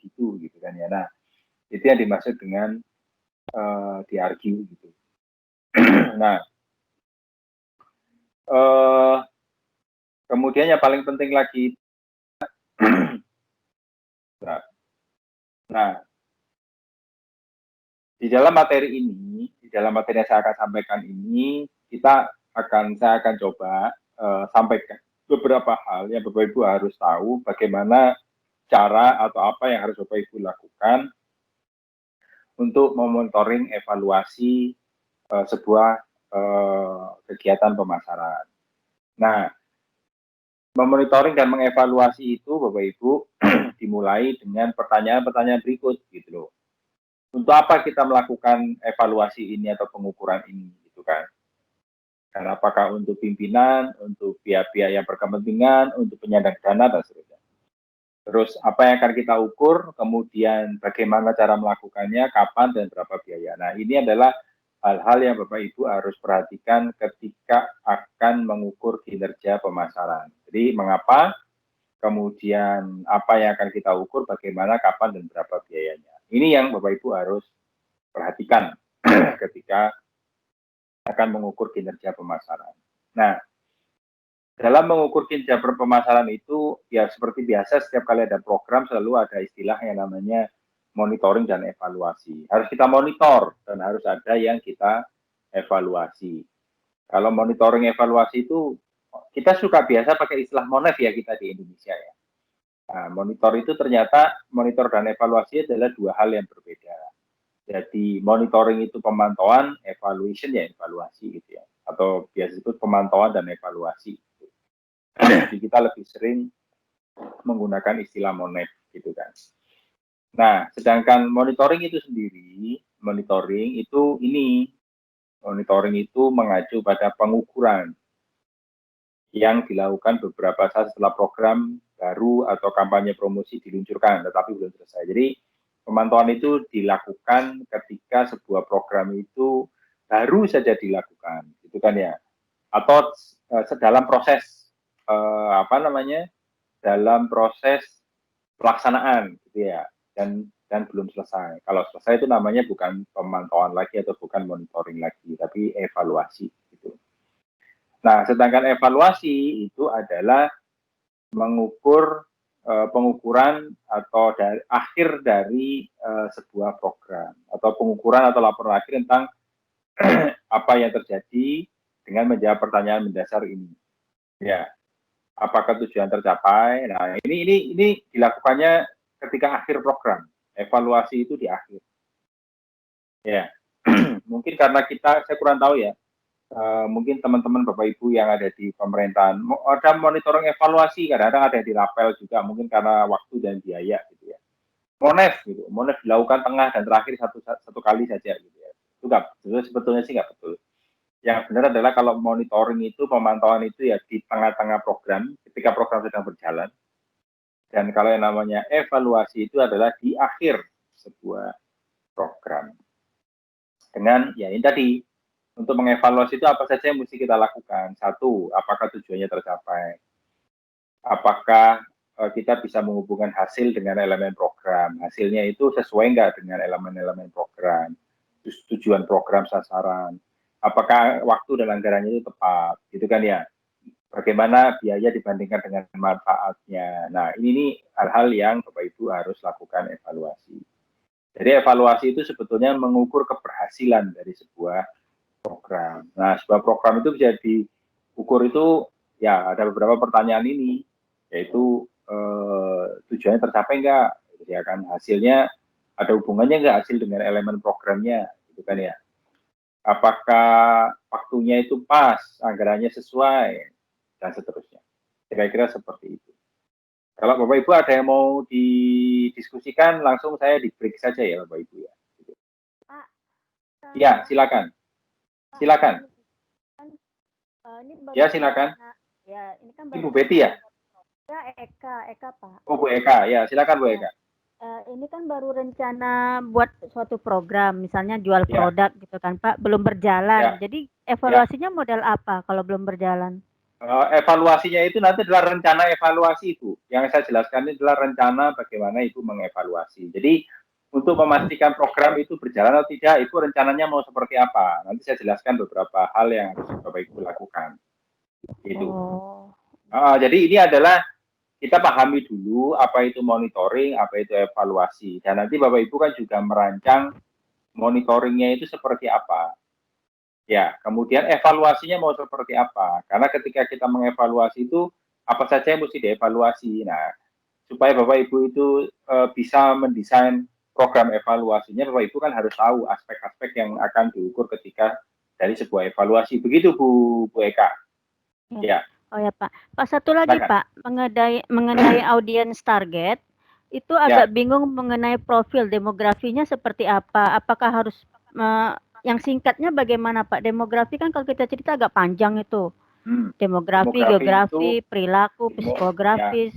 begitu gitu kan ya. Nah, itu yang dimaksud dengan diargue gitu. Nah, kemudian yang paling penting lagi, nah, di dalam materi yang saya akan sampaikan ini, saya akan coba sampaikan beberapa hal yang Bapak Ibu harus tahu bagaimana cara atau apa yang harus Bapak Ibu lakukan untuk memonitoring evaluasi sebuah kegiatan pemasaran. Nah, memonitoring dan mengevaluasi itu Bapak Ibu dimulai dengan pertanyaan-pertanyaan berikut gitu loh. Untuk apa kita melakukan evaluasi ini atau pengukuran ini gitu kan? Dan apakah untuk pimpinan, untuk pihak-pihak yang berkepentingan, untuk penyandang dana dan seterusnya. Terus apa yang akan kita ukur, kemudian bagaimana cara melakukannya, kapan dan berapa biaya. Nah, ini adalah hal-hal yang Bapak Ibu harus perhatikan ketika akan mengukur kinerja pemasaran. Jadi mengapa, kemudian apa yang akan kita ukur, bagaimana, kapan dan berapa biayanya. Ini yang Bapak Ibu harus perhatikan ketika akan mengukur kinerja pemasaran. Nah, dalam mengukur kinerja pemasaran itu, ya seperti biasa setiap kali ada program selalu ada istilah yang namanya monitoring dan evaluasi. Harus kita monitor dan harus ada yang kita evaluasi. Kalau monitoring evaluasi itu, kita suka biasa pakai istilah monef ya kita di Indonesia ya. Nah, monitor dan evaluasi adalah dua hal yang berbeda. Jadi monitoring itu pemantauan, evaluation ya evaluasi gitu ya. Atau biasa disebut pemantauan dan evaluasi. Gitu. Jadi kita lebih sering menggunakan istilah monef gitu kan. Nah, sedangkan monitoring itu mengacu pada pengukuran yang dilakukan beberapa saat setelah program baru atau kampanye promosi diluncurkan, tetapi belum selesai. Jadi pemantauan itu dilakukan ketika sebuah program itu baru saja dilakukan, gitu kan ya, atau dalam proses dalam proses pelaksanaan, gitu ya, dan belum selesai. Kalau selesai itu namanya bukan pemantauan lagi atau bukan monitoring lagi, tapi evaluasi. Gitu. Nah, sedangkan evaluasi itu adalah mengukur pengukuran atau akhir dari sebuah program atau pengukuran atau laporan akhir tentang apa yang terjadi dengan menjawab pertanyaan mendasar ini. Ya, apakah tujuan tercapai? Nah, ini dilakukannya ketika akhir program. Evaluasi itu di akhir. Ya, mungkin karena saya kurang tahu ya. Mungkin teman-teman Bapak Ibu yang ada di pemerintahan ada monitoring evaluasi, kadang-kadang ada di Rapel juga, mungkin karena waktu dan biaya gitu ya. Monef dilakukan tengah dan terakhir satu kali saja gitu ya. Itu sebetulnya sih nggak betul. Yang benar adalah kalau monitoring itu, pemantauan itu ya di tengah-tengah program, ketika program sedang berjalan. Dan kalau yang namanya evaluasi itu adalah di akhir sebuah program. Dengan ya ini tadi, untuk mengevaluasi itu apa saja yang mesti kita lakukan. Satu, apakah tujuannya tercapai? Apakah kita bisa menghubungkan hasil dengan elemen program? Hasilnya itu sesuai nggak dengan elemen-elemen program? Tujuan program, sasaran. Apakah waktu dan anggarannya itu tepat? Gitu kan ya. Bagaimana biaya dibandingkan dengan manfaatnya. Nah, ini hal-hal yang Bapak Ibu harus lakukan evaluasi. Jadi evaluasi itu sebetulnya mengukur keberhasilan dari sebuah program. Nah, sebuah program itu bisa diukur itu ya ada beberapa pertanyaan ini, yaitu tujuannya tercapai nggak, ya kan, hasilnya ada hubungannya nggak hasil dengan elemen programnya, gitu kan ya. Apakah waktunya itu pas, anggarannya sesuai, dan seterusnya. Kira-kira seperti itu. Kalau Bapak Ibu ada yang mau didiskusikan, langsung saya di break saja ya Bapak Ibu ya. Pak, ya, silakan. Silakan. Ini baru ya, silakan. Ya, ini kan Ibu Betty ya? Ya, Eka Pak. Oh, Bu Eka, ya silakan Bu Eka. Ini kan baru rencana buat suatu program, misalnya jual produk gitu kan Pak, belum berjalan. Jadi evaluasinya model apa kalau belum berjalan? Evaluasinya itu nanti adalah rencana evaluasi Ibu. Yang saya jelaskan ini adalah rencana bagaimana Ibu mengevaluasi. Jadi untuk memastikan program itu berjalan atau tidak, itu rencananya mau seperti apa. Nanti saya jelaskan beberapa hal yang harus Bapak Ibu lakukan. Itu. Oh. Jadi ini adalah kita pahami dulu apa itu monitoring, apa itu evaluasi. Dan nanti Bapak Ibu kan juga merancang monitoringnya itu seperti apa. Ya, kemudian evaluasinya mau seperti apa? Karena ketika kita mengevaluasi itu apa saja yang mesti dievaluasi. Nah, supaya Bapak Ibu itu bisa mendesain program evaluasinya, Bapak Ibu kan harus tahu aspek-aspek yang akan diukur ketika dari sebuah evaluasi. Begitu Bu Eka. Ya. Ya. Oh ya Pak. Pak satu lagi Silakan. Pak, mengenai audiens target, itu Ya. agak bingung mengenai profil demografinya seperti apa. Apakah harus yang singkatnya bagaimana Pak? Demografi kan kalau kita cerita agak panjang itu. Demografi, Demografi itu geografi, perilaku, ya psikografis.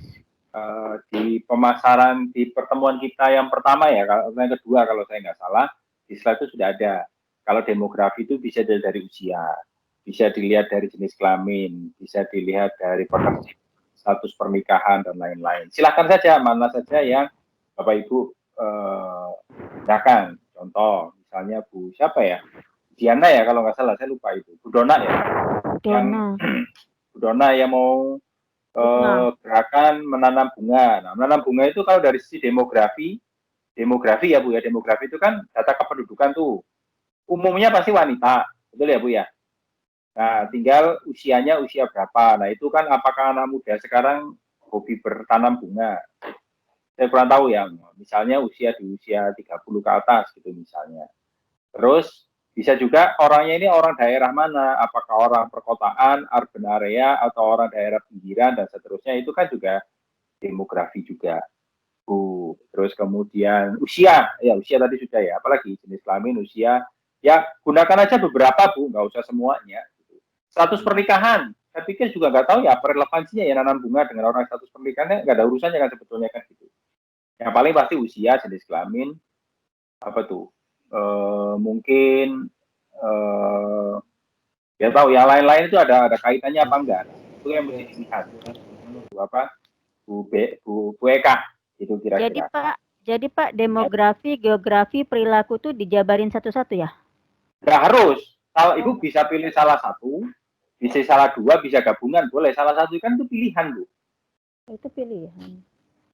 di pemasaran di pertemuan kita yang pertama ya, kalau yang kedua kalau saya nggak salah, di slide itu sudah ada. Kalau demografi itu bisa dari usia, bisa dilihat dari jenis kelamin, bisa dilihat dari pekerjaan, status pernikahan dan lain-lain. Silakan saja mana saja yang Bapak Ibu gunakan. Contoh, misalnya Bu siapa ya? Diana ya kalau nggak salah, saya lupa itu. Bu Dona ya, yang Dona. Bu Dona yang mau gerakan menanam bunga. Nah, menanam bunga itu kalau dari sisi demografi ya Bu ya, demografi itu kan data kependudukan tuh. Umumnya pasti wanita, betul ya Bu ya? Nah, tinggal usianya usia berapa. Nah, itu kan apakah anak muda sekarang hobi bertanam bunga. Saya kurang tahu ya, misalnya di usia 30 ke atas gitu misalnya. Terus bisa juga orangnya ini orang daerah mana, apakah orang perkotaan, urban area, atau orang daerah pinggiran, dan seterusnya. Itu kan juga demografi juga. Bu. Terus kemudian usia, ya usia tadi sudah ya, apalagi jenis kelamin, usia, ya gunakan aja beberapa Bu, nggak usah semuanya. Status pernikahan, saya pikir juga nggak tahu ya apa relevansinya ya nanam bunga dengan orang status pernikahannya, nggak ada urusannya kan sebetulnya kan gitu. Yang paling pasti usia, jenis kelamin, apa tuh, mungkin ya tahu yang lain-lain itu ada kaitannya apa enggak, itu yang mesti dilihat. Bu apa, Bu Eka, itu Jadi kira-kira. Pak, demografi, geografi, perilaku tuh dijabarin satu-satu ya? Nggak harus. Kalau Oh, Ibu bisa pilih salah satu, bisa salah dua, bisa gabungan, boleh. Salah satu kan itu pilihan, Bu. itu pilihan.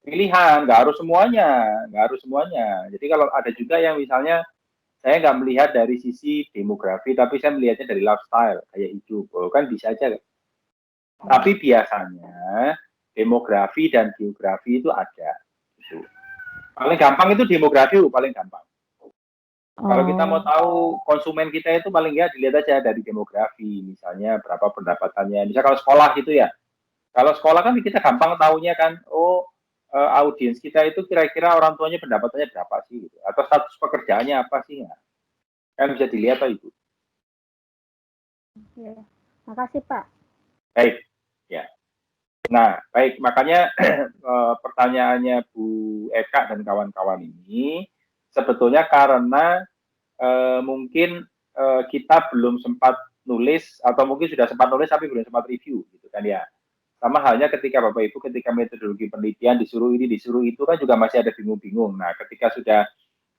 Pilihan, nggak harus semuanya. Nggak harus semuanya. Jadi kalau ada juga yang misalnya, saya nggak melihat dari sisi demografi, tapi saya melihatnya dari lifestyle, kayak hidup. Oh, kan bisa aja. Tapi biasanya, demografi dan geografi itu ada. Gitu. Paling gampang itu demografi, paling gampang. Kalau kita mau Oh, tahu konsumen kita itu paling nggak dilihat aja dari demografi, misalnya berapa pendapatannya. Misal kalau sekolah gitu ya, kalau sekolah kan kita gampang tahunya kan, oh audiens kita itu kira-kira orang tuanya pendapatannya berapa sih, gitu. Atau status pekerjaannya apa sih, ya. Kan bisa dilihat Pak Ibu. ya. Makasih Pak. Baik, ya. Nah, baik, makanya pertanyaannya Bu Eka dan kawan-kawan ini sebetulnya karena mungkin kita belum sempat nulis atau mungkin sudah sempat nulis tapi belum sempat review gitu kan ya. Sama halnya ketika Bapak Ibu ketika metodologi penelitian disuruh ini disuruh itu kan juga masih ada bingung-bingung. Nah, ketika sudah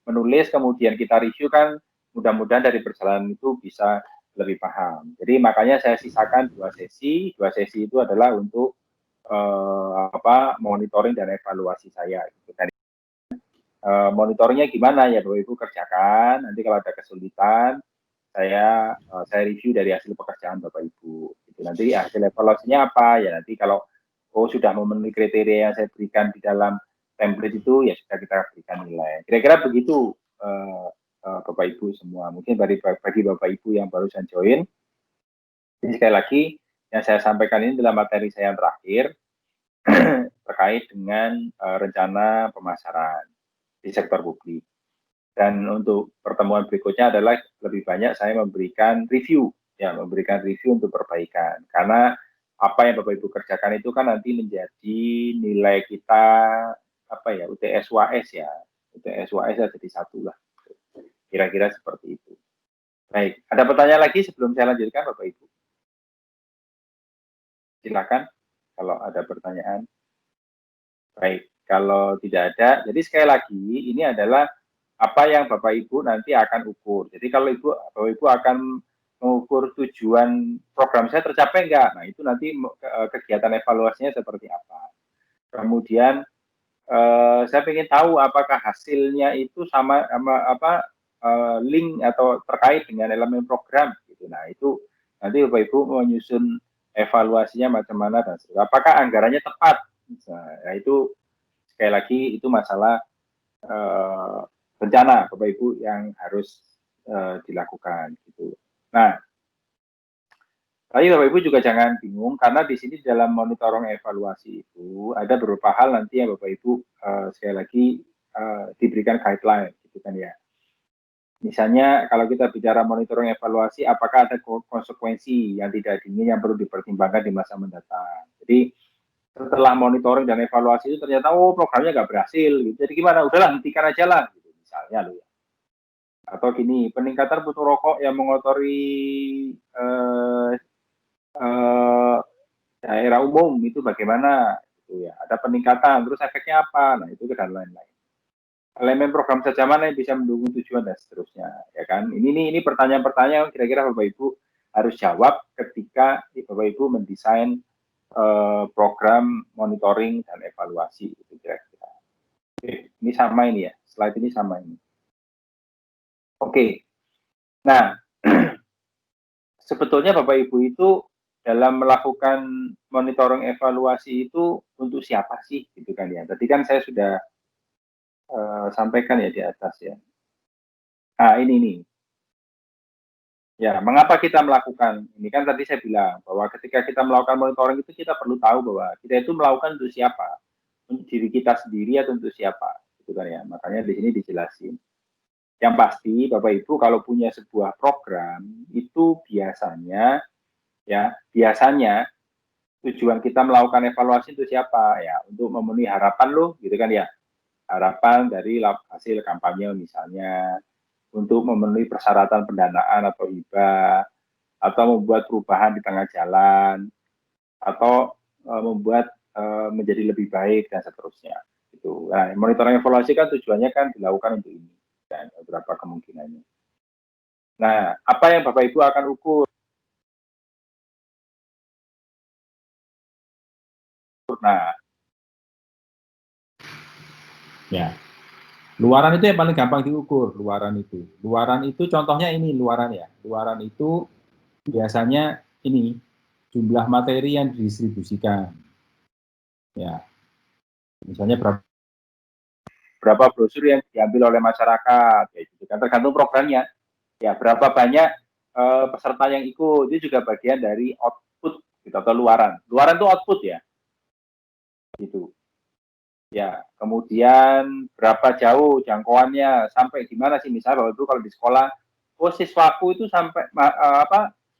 menulis kemudian kita review kan mudah-mudahan dari perjalanan itu bisa lebih paham. Jadi makanya saya sisakan dua sesi. Dua sesi itu adalah untuk monitoring dan evaluasi saya gitu kan. Monitoringnya gimana ya Bapak Ibu kerjakan, nanti kalau ada kesulitan saya review dari hasil pekerjaan Bapak Ibu. Gitu. Nanti hasil evaluasinya apa ya, nanti kalau sudah memenuhi kriteria yang saya berikan di dalam template itu ya sudah kita berikan nilai. Kira-kira begitu Bapak Ibu semua. Mungkin bagi Bapak Ibu yang barusan join, jadi sekali lagi yang saya sampaikan ini adalah materi saya yang terakhir terkait dengan rencana pemasaran di sektor publik. Dan untuk pertemuan berikutnya adalah lebih banyak saya memberikan review, ya memberikan review untuk perbaikan. Karena apa yang Bapak Ibu kerjakan itu kan nanti menjadi nilai kita apa ya UTS UAS ya, UTS UAS jadi satu lah. Kira-kira seperti itu. Baik, ada pertanyaan lagi sebelum saya lanjutkan Bapak Ibu? Silakan kalau ada pertanyaan. Baik, kalau tidak ada, jadi sekali lagi ini adalah apa yang Bapak Ibu nanti akan ukur. Jadi kalau Bapak Ibu akan mengukur tujuan program saya tercapai enggak, nah itu nanti kegiatan evaluasinya seperti apa. Kemudian saya ingin tahu apakah hasilnya itu sama apa link atau terkait dengan elemen program gitu. Nah itu nanti Bapak Ibu menyusun evaluasinya macam mana dan seterusnya. Apakah anggarannya tepat? Nah itu sekali lagi itu masalah rencana Bapak Ibu yang harus dilakukan gitu. Nah, tapi Bapak Ibu juga jangan bingung karena di sini dalam monitoring evaluasi itu ada beberapa hal nanti yang Bapak Ibu sekali lagi diberikan guideline gitu kan ya. Misalnya kalau kita bicara monitoring evaluasi, apakah ada konsekuensi yang tidak diingin yang perlu dipertimbangkan di masa mendatang. Jadi setelah monitoring dan evaluasi itu ternyata programnya nggak berhasil gitu. Jadi gimana? Udahlah hentikan aja lah gitu misalnya loh ya. Atau gini, peningkatan puntung rokok yang mengotori daerah umum itu bagaimana gitu ya. Ada peningkatan, terus efeknya apa? Nah, itu dan lain-lain. Elemen program saja mana yang bisa mendukung tujuan dan seterusnya, ya kan? Ini pertanyaan-pertanyaan kira-kira Bapak Ibu harus jawab ketika Bapak Ibu mendesain program monitoring dan evaluasi itu kira-kira. Oke, ini sama ini ya, slide ini sama ini. Oke, nah sebetulnya Bapak Ibu itu dalam melakukan monitoring evaluasi itu untuk siapa sih gitu kan ya. Tadi kan saya sudah sampaikan ya di atas ya. Nah ini nih. Ya, mengapa kita melakukan ini kan tadi saya bilang bahwa ketika kita melakukan monitoring itu kita perlu tahu bahwa kita itu melakukan untuk siapa, untuk diri kita sendiri atau untuk siapa, gitu kan ya. Makanya di sini dijelasin. Yang pasti Bapak Ibu kalau punya sebuah program itu biasanya tujuan kita melakukan evaluasi untuk siapa ya, untuk memenuhi harapan loh, gitu kan ya. Harapan dari hasil kampanye misalnya, untuk memenuhi persyaratan pendanaan atau hibah, atau membuat perubahan di tengah jalan, atau membuat menjadi lebih baik dan seterusnya. Itu. Nah, monitoring evaluasi kan tujuannya kan dilakukan untuk ini dan beberapa kemungkinannya. Nah, apa yang Bapak Ibu akan ukur? Nah, ya. Luaran itu yang paling gampang diukur, luaran itu. Luaran itu contohnya ini luaran ya. Luaran itu biasanya ini jumlah materi yang didistribusikan. Ya. Misalnya berapa brosur yang diambil oleh masyarakat, ya itu kan tergantung programnya. Ya, berapa banyak peserta yang ikut, itu juga bagian dari output gitu, atau luaran. Luaran itu output ya. Gitu. Ya, kemudian berapa jauh jangkauannya, sampai di mana sih misalnya Bapak Ibu kalau di sekolah, siswaku itu sampai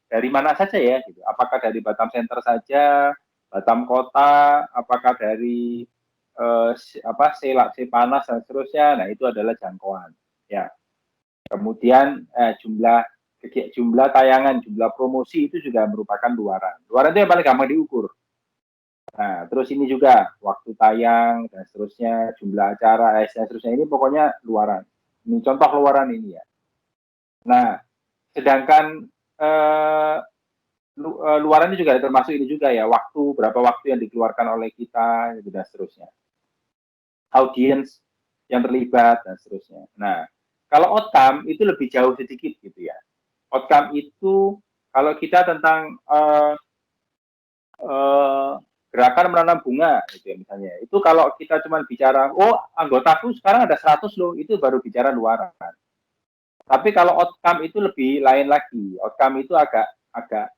dari mana saja ya gitu. Apakah dari Batam Center saja, Batam Kota, apakah dari Sepanas dan seterusnya. Nah, itu adalah jangkauan. Ya. Kemudian jumlah tayangan, jumlah promosi itu juga merupakan luaran. Luaran itu yang paling gampang diukur. Nah, terus ini juga waktu tayang dan seterusnya, jumlah acara, dan seterusnya, ini pokoknya luaran. Ini contoh luaran ini ya. Nah, sedangkan luaran ini juga termasuk ini juga ya, berapa waktu yang dikeluarkan oleh kita, dan seterusnya. Audiens yang terlibat, dan seterusnya. Nah, kalau outcome itu lebih jauh sedikit gitu ya. Outcome itu kalau kita tentang gerakan menanam bunga gitu ya misalnya. Itu kalau kita cuma bicara, anggotaku sekarang ada 100 loh, itu baru bicara luaran. Tapi kalau outcome itu lebih lain lagi. Outcome itu agak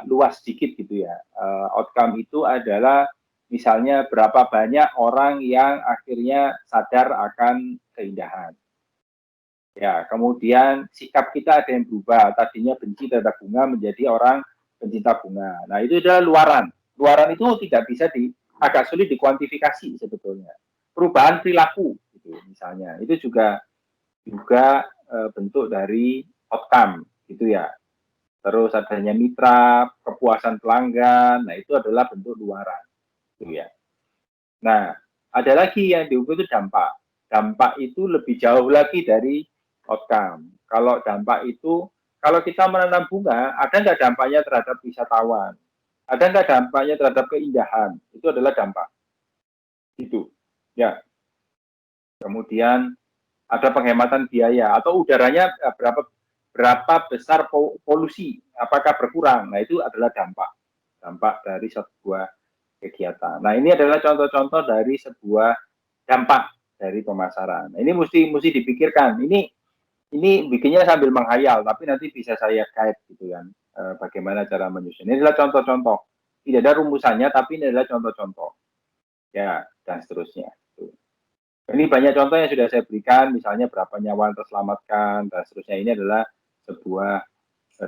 luas sedikit gitu ya. Outcome itu adalah misalnya berapa banyak orang yang akhirnya sadar akan keindahan. Ya, kemudian sikap kita ada yang berubah. Tadinya benci terhadap bunga menjadi orang pencinta bunga. Nah, itu adalah luaran. Luaran itu tidak bisa agak sulit dikuantifikasi sebetulnya. Perubahan perilaku, gitu, misalnya, itu juga bentuk dari outcome, gitu ya. terus adanya mitra, kepuasan pelanggan, nah itu adalah bentuk luaran, gitu ya. Nah, ada lagi yang diukur itu dampak. Dampak itu lebih jauh lagi dari outcome. Kalau dampak itu, kalau kita menanam bunga, ada nggak dampaknya terhadap wisatawan? Ada nggak dampaknya terhadap keindahan? Itu adalah dampak. Itu, ya. Kemudian ada penghematan biaya atau udaranya berapa besar polusi, apakah berkurang? Nah itu adalah dampak dari sebuah kegiatan. Nah ini adalah contoh-contoh dari sebuah dampak dari pemasaran. Nah, ini mesti dipikirkan. Ini bikinnya sambil menghayal, tapi nanti bisa saya guide gitu kan, bagaimana cara menyusun. Ini adalah contoh-contoh. Tidak ada rumusannya, tapi ini adalah contoh-contoh. Ya, dan seterusnya. Ini banyak contoh yang sudah saya berikan, misalnya berapa nyawa yang terselamatkan, dan seterusnya. Ini adalah sebuah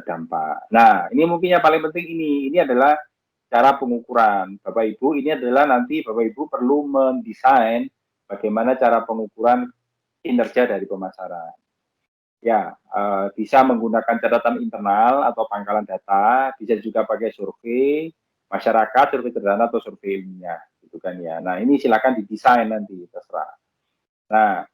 dampak. Nah, ini mungkin yang paling penting ini adalah cara pengukuran. Bapak Ibu, ini adalah nanti Bapak Ibu perlu mendesain bagaimana cara pengukuran kinerja dari pemasaran. Ya, bisa menggunakan catatan internal atau pangkalan data, bisa juga pakai survei masyarakat, survei sederhana atau survei ilmiah, gitu kan ya. Nah, ini silakan didesain nanti, terserah. Nah,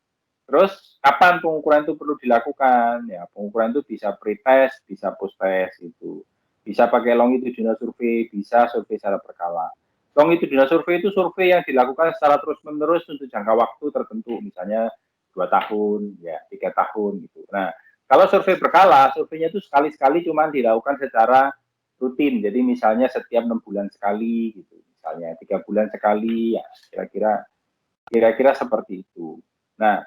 terus kapan pengukuran itu perlu dilakukan? Ya, pengukuran itu bisa pre-test, bisa post-test itu. Bisa pakai longitudinal survei, bisa survei secara berkala. Longitudinal survei itu survei yang dilakukan secara terus-menerus untuk jangka waktu tertentu, misalnya 2 tahun, ya 3 tahun gitu. Nah, kalau survei berkala, surveinya itu sekali-sekali cuma dilakukan secara rutin. Jadi misalnya setiap 6 bulan sekali gitu, misalnya 3 bulan sekali, ya kira-kira seperti itu. Nah,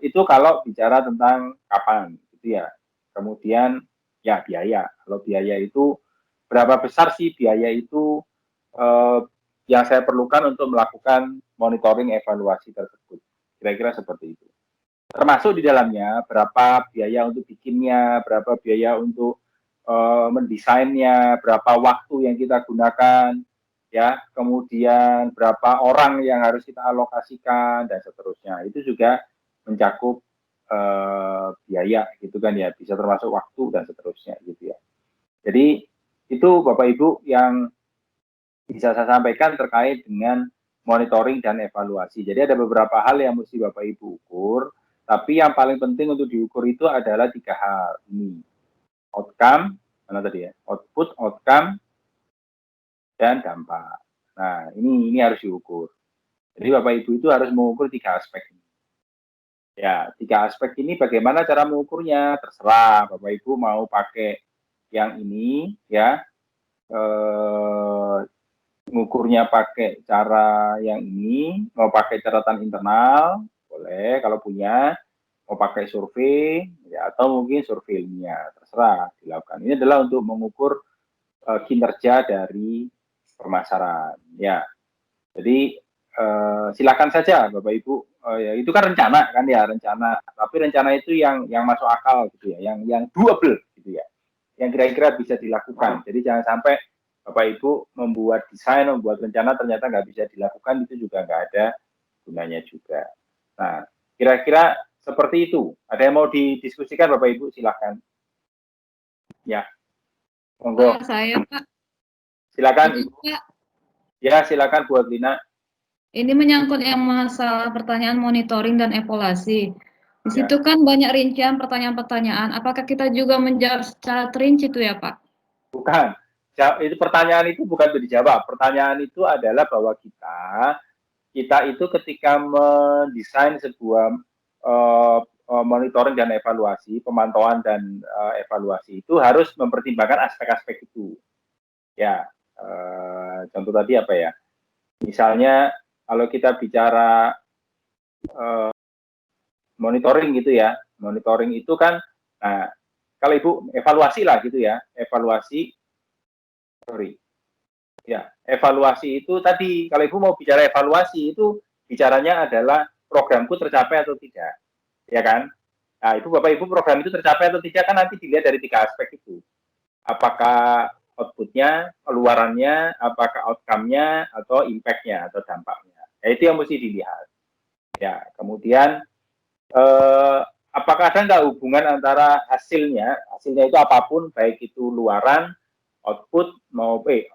itu kalau bicara tentang kapan, gitu ya. Kemudian ya biaya. Kalau biaya itu berapa besar sih biaya itu yang saya perlukan untuk melakukan monitoring evaluasi tersebut. Kira-kira seperti itu. Termasuk di dalamnya berapa biaya untuk bikinnya, berapa biaya untuk mendesainnya, berapa waktu yang kita gunakan, ya, kemudian berapa orang yang harus kita alokasikan dan seterusnya. Itu juga mencakup biaya gitu kan ya, bisa termasuk waktu dan seterusnya gitu ya. Jadi itu Bapak Ibu yang bisa saya sampaikan terkait dengan monitoring dan evaluasi. Jadi ada beberapa hal yang mesti Bapak Ibu ukur, tapi yang paling penting untuk diukur itu adalah 3 hal ini. Outcome, mana tadi ya? Output, outcome, dan dampak. Nah, ini harus diukur. Jadi Bapak Ibu itu harus mengukur 3 aspek ini. Ya, 3 aspek ini bagaimana cara mengukurnya? Terserah Bapak Ibu mau pakai yang ini ya, mengukurnya pakai cara yang ini, mau pakai catatan internal, boleh kalau punya, mau pakai survei, ya, atau mungkin survei ilmiah, terserah dilakukan. Ini adalah untuk mengukur kinerja dari pemasaran. Ya, jadi silakan saja Bapak Ibu, ya itu kan rencana kan ya, rencana. Tapi rencana itu yang masuk akal gitu ya, yang doable gitu ya, yang kira-kira bisa dilakukan. Jadi jangan sampai Bapak Ibu membuat desain, membuat rencana ternyata nggak bisa dilakukan, itu juga nggak ada gunanya juga. Nah, kira-kira seperti itu. Ada yang mau didiskusikan Bapak Ibu, silakan. Ya, monggo. Saya Pak. Silakan Ini, Ibu. Pak. Ya, silakan buat Lina. Ini menyangkut yang masalah pertanyaan monitoring dan evaluasi. Di situ Ya. kan banyak rincian pertanyaan-pertanyaan. Apakah kita juga menjawab secara terinci itu ya Pak? Bukan. Itu pertanyaan itu bukan untuk dijawab. Pertanyaan itu adalah bahwa kita itu ketika mendesain sebuah monitoring dan evaluasi, pemantauan dan evaluasi itu harus mempertimbangkan aspek-aspek itu. Ya, contoh tadi apa ya? Misalnya kalau kita bicara monitoring gitu ya, monitoring itu kan, nah kalau Ibu evaluasi lah gitu ya, evaluasi, sorry, ya evaluasi itu tadi kalau Ibu mau bicara evaluasi itu bicaranya adalah programku tercapai atau tidak, ya kan? Nah itu Bapak Ibu program itu tercapai atau tidak kan nanti dilihat dari 3 aspek itu, apakah outputnya, keluarannya, apakah outcome-nya atau impact-nya atau dampaknya. Nah, itu yang mesti dilihat. Ya kemudian apakah ada nggak hubungan antara hasilnya itu apapun, baik itu luaran, output,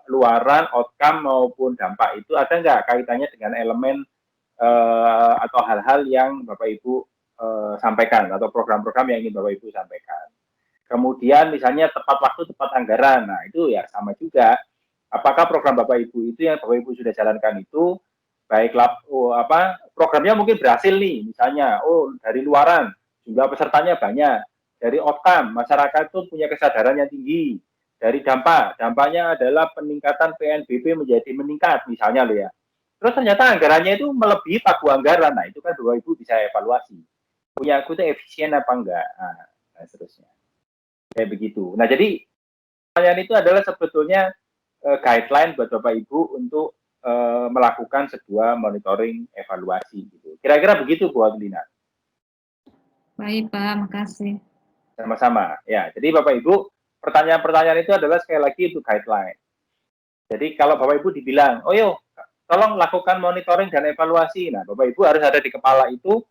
luaran, outcome maupun dampak itu ada nggak kaitannya dengan elemen atau hal-hal yang Bapak Ibu sampaikan atau program-program yang ingin Bapak Ibu sampaikan. Kemudian misalnya tepat waktu, tepat anggaran, nah itu ya sama juga. Apakah program Bapak Ibu itu yang Bapak Ibu sudah jalankan itu baiklah programnya mungkin berhasil nih, misalnya dari luaran jumlah pesertanya banyak, dari outcome masyarakat itu punya kesadaran yang tinggi, dari dampaknya adalah peningkatan PNBP menjadi meningkat misalnya loh ya. Terus ternyata anggarannya itu melebihi pagu anggaran, nah itu kan Bapak Ibu bisa evaluasi, punya aku itu efisien apa enggak, nah seterusnya kayak begitu. Nah jadi pertanyaan itu adalah sebetulnya guideline buat Bapak Ibu untuk melakukan sebuah monitoring evaluasi gitu. Kira-kira begitu Bu Adlina. Baik Pak, makasih. Sama-sama. Ya, jadi Bapak Ibu, pertanyaan-pertanyaan itu adalah sekali lagi untuk guideline. Jadi kalau Bapak Ibu dibilang, yuk, tolong lakukan monitoring dan evaluasi. Nah, Bapak Ibu harus ada di kepala itu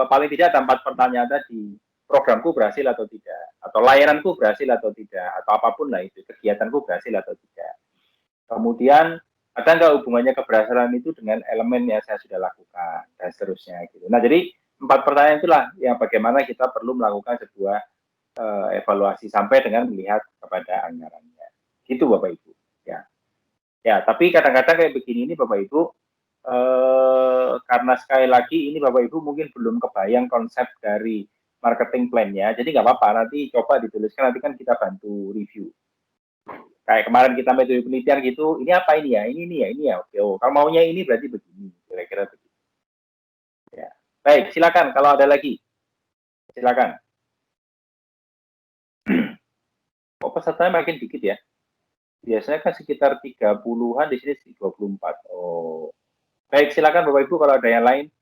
paling tidak ada 4 pertanyaan tadi. Programku berhasil atau tidak, atau layananku berhasil atau tidak, atau apapun lah itu, kegiatanku berhasil atau tidak. Kemudian ada nggak hubungannya keberhasilan itu dengan elemen yang saya sudah lakukan dan seterusnya gitu. Nah jadi 4 pertanyaan itulah yang bagaimana kita perlu melakukan sebuah evaluasi sampai dengan melihat kepada anggarannya. Gitu Bapak Ibu. Ya tapi kadang-kadang kayak begini ini Bapak Ibu karena sekali lagi ini Bapak Ibu mungkin belum kebayang konsep dari marketing plan-nya, jadi nggak apa-apa, nanti coba dituliskan, nanti kan kita bantu review. Kayak kemarin kita metode penelitian gitu, ini apa ini ya, ini ya, oke, kalau maunya ini berarti begini, kira-kira begitu. Ya. Baik, silakan kalau ada lagi, silakan. Pesertanya makin dikit ya, biasanya kan sekitar 30-an, di sini 24. Baik, silakan Bapak Ibu kalau ada yang lain.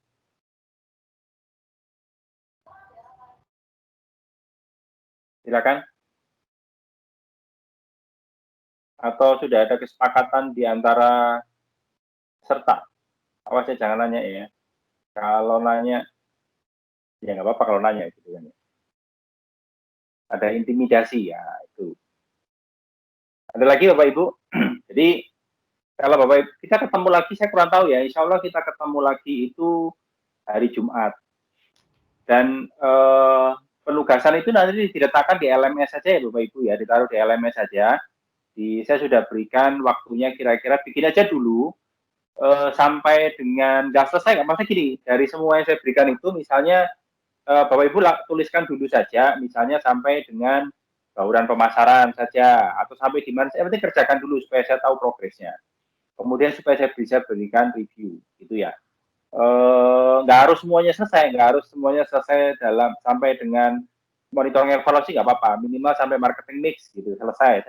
Silakan. Atau sudah ada kesepakatan di antara peserta? Awas ya, jangan nanya ya. Kalau nanya, ya nggak apa-apa kalau nanya gitu kan. Ada intimidasi ya itu. Ada lagi Bapak Ibu. Jadi kalau Bapak Ibu, kita ketemu lagi, saya kurang tahu ya. Insya Allah kita ketemu lagi itu hari Jumat. Dan penugasan itu nanti diletakkan di LMS saja ya Bapak Ibu ya, ditaruh di LMS saja. Saya sudah berikan waktunya kira-kira bikin aja dulu sampai dengan nggak selesai, nggak maksudnya gini, dari semua yang saya berikan itu misalnya Bapak Ibu tuliskan dulu saja, misalnya sampai dengan bauran pemasaran saja, atau sampai di mana, saya penting kerjakan dulu supaya saya tahu progresnya. Kemudian supaya saya bisa berikan review, gitu ya. Nggak harus semuanya selesai dalam sampai dengan monitoring evaluasi nggak apa-apa, minimal sampai marketing mix gitu selesai,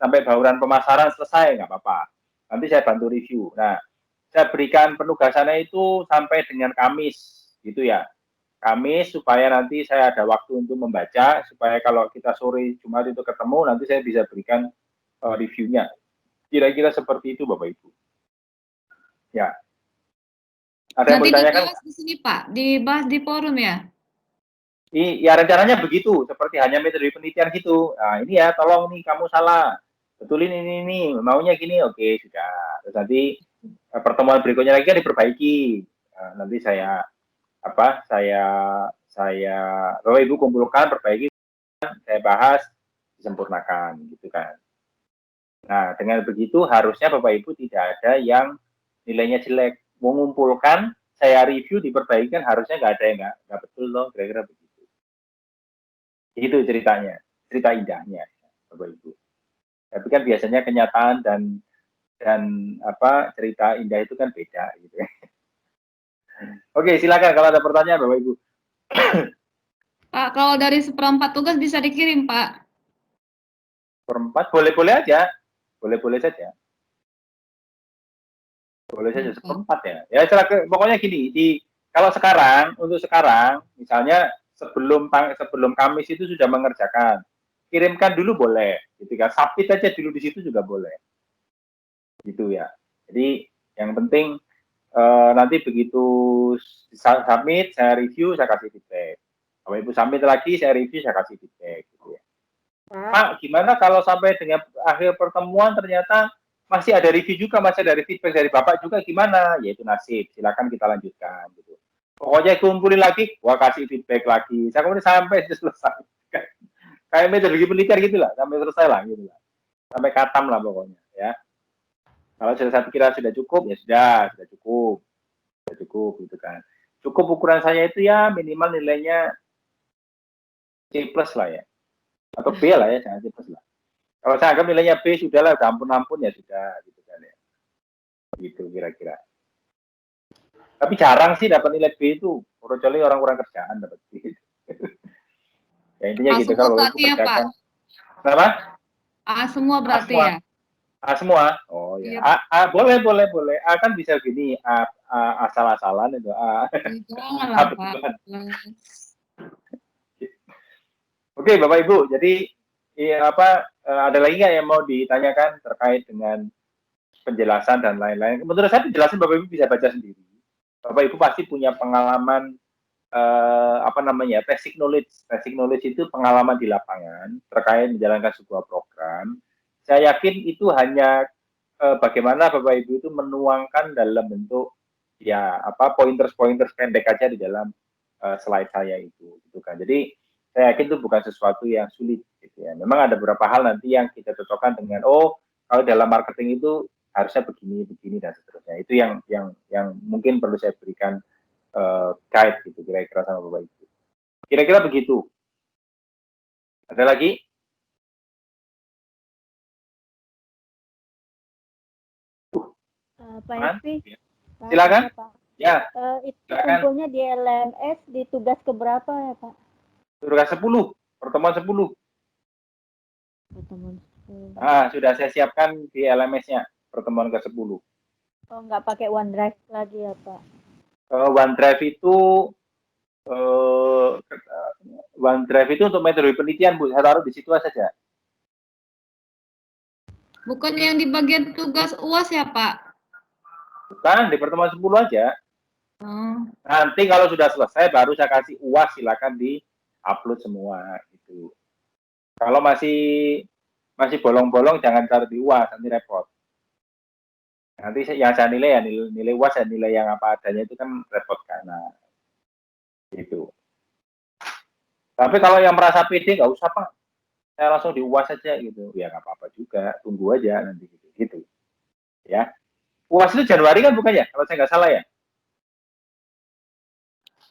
sampai bauran pemasaran selesai nggak apa-apa. Nanti saya bantu review. Nah, saya berikan penugasannya itu sampai dengan Kamis, gitu ya. Kamis supaya nanti saya ada waktu untuk membaca, supaya kalau kita sore Jumat itu ketemu, nanti saya bisa berikan reviewnya. Kira-kira seperti itu Bapak Ibu. Ya. Ada yang Nanti bertanyakan? dibahas di sini Pak, dibahas di forum ya? Ya rencananya begitu, seperti hanya metode penelitian gitu. Nah ini ya, tolong nih kamu salah, betulin ini, maunya gini, oke sudah. Terus nanti pertemuan berikutnya lagi kan diperbaiki. Nanti saya Bapak Ibu kumpulkan, perbaiki, saya bahas, disempurnakan gitu kan. Nah dengan begitu harusnya Bapak Ibu tidak ada yang nilainya jelek. Mengumpulkan, saya review, diperbaiki kan harusnya nggak ada yang nggak betul loh, kira-kira begitu. Itu ceritanya, cerita indahnya Bapak Ibu. Tapi kan biasanya kenyataan dan cerita indah itu kan beda gitu ya. Oke, silakan kalau ada pertanyaan Bapak Ibu. Pak, kalau dari 1/4 tugas bisa dikirim Pak? 1/4 boleh-boleh aja, boleh-boleh saja. Boleh saja 1/4 ya. Ya pokoknya gini, kalau sekarang, untuk sekarang, misalnya sebelum Kamis itu sudah mengerjakan, kirimkan dulu boleh, gitu kan. Submit aja dulu di situ juga boleh, gitu ya. Jadi yang penting nanti begitu submit, saya review, saya kasih feedback. Bapak Ibu submit lagi, saya review, saya kasih feedback gitu ya. Pak. Pak, gimana kalau sampai dengan akhir pertemuan ternyata masih ada review juga, masih ada feedback dari Bapak juga, gimana? Ya itu nasib, silakan kita lanjutkan gitu. Pokoknya kumpulin lagi, gua kasih feedback lagi. Saya kemudian sampai selesai. Kayak metodologi penelitian gitu lah, sampai selesai lah gitu lah. Sampai katam lah pokoknya ya. Kalau saya kira sudah cukup, ya sudah cukup gitu kan. Cukup ukuran saya itu ya minimal nilainya C+ lah ya. Atau B lah ya, jangan C+ lah. Kalau saya anggap nilainya B sudahlah, udah ampun-ampun ya sudah gitu kan ya. Gitu kira-kira. Tapi jarang sih dapat nilai B itu, kecuali orang-orang kerjaan dapat B. Ya intinya gitu semua kalau berarti ya, Pak? Kenapa? A semua berarti semua. ya? A semua? Oh ya. Iya. Boleh. A kan bisa gini, asal-asalan itu A. Jangan lah, Pak. Oke, Bapak Ibu. Jadi ada lagi nggak yang mau ditanyakan terkait dengan penjelasan dan lain-lain? Menurut saya penjelasan Bapak Ibu bisa baca sendiri. Bapak Ibu pasti punya pengalaman basic knowledge. Basic knowledge itu pengalaman di lapangan terkait menjalankan sebuah program. Saya yakin itu hanya bagaimana Bapak Ibu itu menuangkan dalam bentuk pointers pendek aja di dalam slide saya itu, gitu kan. Jadi saya yakin itu bukan sesuatu yang sulit, gitu ya. Memang ada beberapa hal nanti yang kita cocokkan dengan kalau dalam marketing itu harusnya begini dan seterusnya. Itu yang mungkin perlu saya berikan guide gitu kira-kira sama Bapak Ibu. Kira-kira begitu. Ada lagi? Pak Evi, silakan. Ya. Itu kumpulnya di LMS di tugas keberapa ya Pak? Tugas 10, pertemuan 10. Pertemuan 10. Sudah saya siapkan di LMS-nya pertemuan ke-10. Oh, nggak pakai OneDrive lagi ya Pak? OneDrive itu untuk metode penelitian, Bu. Saya taruh di situ saja. Bukan yang di bagian tugas UAS ya, Pak? Bukan, di pertemuan 10 aja. Nanti kalau sudah selesai baru saya kasih UAS, silakan di-upload semua gitu. Kalau masih bolong-bolong jangan taruh di UAS, nanti repot. Nanti yang saya nilai ya nilai UAS dan nilai yang apa adanya itu kan repot karena gitu. Tapi kalau yang merasa pede nggak usah Pak, saya langsung di UAS saja gitu. Ya nggak apa-apa juga, tunggu aja nanti gitu. Ya. UAS itu Januari kan bukan ya? Kalau saya nggak salah ya?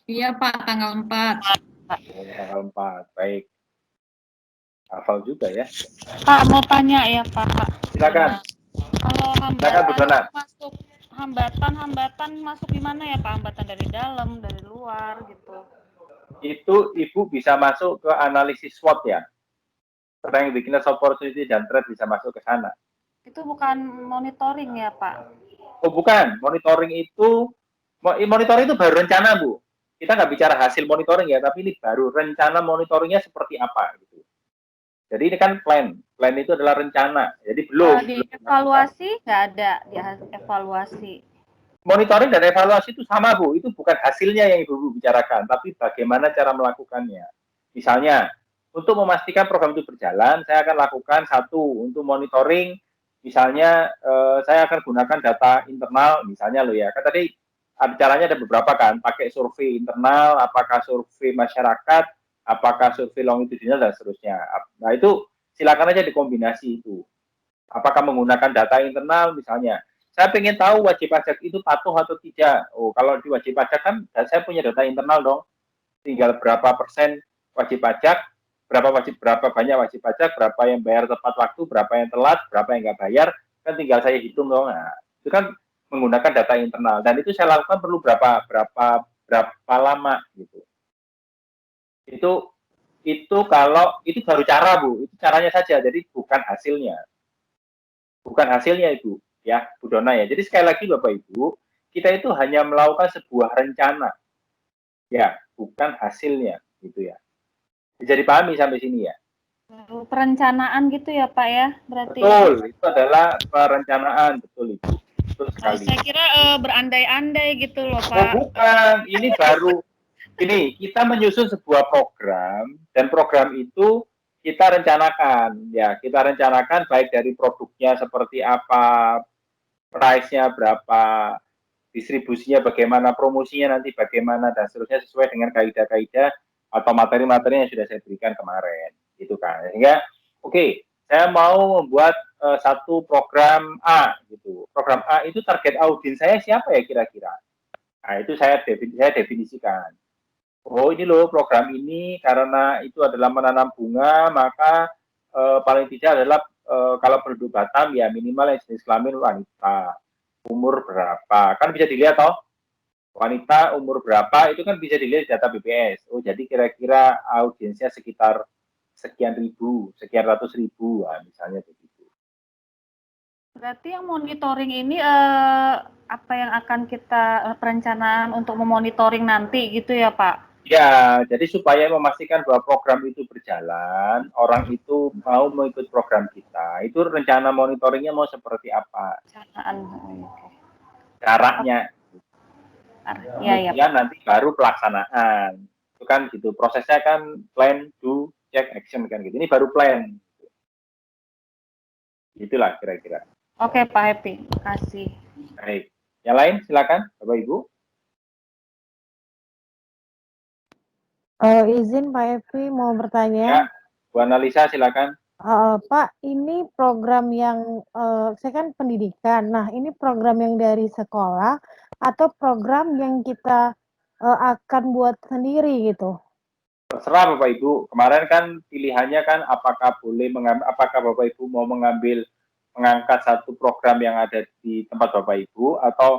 Iya Pak, tanggal 4. Tanggal 4, baik. Hafal juga ya. Pak, mau tanya ya Pak. Silakan. Kalau hambatan masuk di mana ya Pak? Hambatan dari dalam, dari luar gitu. Itu Ibu bisa masuk ke analisis SWOT ya. Strength, weakness, opportunity, dan threat bisa masuk ke sana. Itu bukan monitoring ya Pak? Oh bukan, monitoring itu baru rencana Bu. Kita nggak bicara hasil monitoring ya, tapi ini baru rencana monitoringnya seperti apa gitu. Jadi ini kan plan itu adalah rencana, jadi belum. Di evaluasi nggak ada di evaluasi. Monitoring dan evaluasi itu sama Bu, itu bukan hasilnya yang Ibu bicarakan, tapi bagaimana cara melakukannya. Misalnya, untuk memastikan program itu berjalan, saya akan lakukan satu untuk monitoring. Misalnya saya akan gunakan data internal, misalnya loh ya, kan tadi caranya ada beberapa kan, pakai survei internal, apakah survei masyarakat, apakah survei longitudinal dan seterusnya. Nah itu silakan aja dikombinasi itu. Apakah menggunakan data internal misalnya, saya ingin tahu wajib pajak itu patuh atau tidak. Oh kalau di wajib pajak kan saya punya data internal dong, tinggal berapa persen wajib pajak, berapa banyak wajib pajak, berapa yang bayar tepat waktu, berapa yang telat, berapa yang nggak bayar, kan tinggal saya hitung dong. Nah, itu kan menggunakan data internal dan itu saya lakukan perlu berapa lama gitu. Itu kalau itu baru cara Bu, itu caranya saja, jadi bukan hasilnya Ibu ya Bu Dona ya. Jadi sekali lagi Bapak Ibu, kita itu hanya melakukan sebuah rencana ya, bukan hasilnya gitu ya. Bisa dipahami sampai sini ya? Perencanaan gitu ya Pak ya, berarti. Betul, itu adalah perencanaan, betul Ibu. Betul sekali. Saya kira berandai-andai gitu loh Pak. Oh bukan, ini baru Ini kita menyusun sebuah program dan program itu kita rencanakan ya, kita rencanakan baik dari produknya seperti apa, price-nya berapa, distribusinya bagaimana, promosinya nanti bagaimana dan seterusnya sesuai dengan kaidah-kaidah atau materi-materi yang sudah saya berikan kemarin, gitu kan. Sehingga oke, saya mau membuat satu program A gitu. Program A itu target audiens saya siapa ya kira-kira? Nah, itu saya definisikan. Oh, ini loh program ini karena itu adalah menanam bunga, maka paling tidak adalah kalau penduduk Batam ya minimal yang jenis kelamin wanita. Umur berapa? Kan bisa dilihat toh. Wanita umur berapa itu kan bisa dilihat di data BPS. Oh, jadi kira-kira audiensnya sekitar sekian ribu, sekian ratus ribu, nah, misalnya begitu. Berarti yang monitoring ini apa yang akan kita perencanaan untuk memonitoring nanti gitu ya Pak? Ya, jadi supaya memastikan bahwa program itu berjalan, orang itu mau mengikut program kita, itu rencana monitoringnya mau seperti apa? Perencanaan. Caranya. Ya. Kemudian nanti baru pelaksanaan. Itu kan gitu. Prosesnya kan plan, do, check, action kan gitu. Ini baru plan. Itulah kira-kira. Oke Pak Happy, kasih. Baik. Yang lain silakan Bapak Ibu. Izin Pak Evi mau Ya, bertanya. Bu Analisa silakan. Pak, ini program yang saya kan pendidikan. Nah, ini program yang dari sekolah atau program yang kita akan buat sendiri gitu? Terserah Bapak Ibu. Kemarin kan pilihannya kan apakah Bapak Ibu mau mengangkat satu program yang ada di tempat Bapak Ibu atau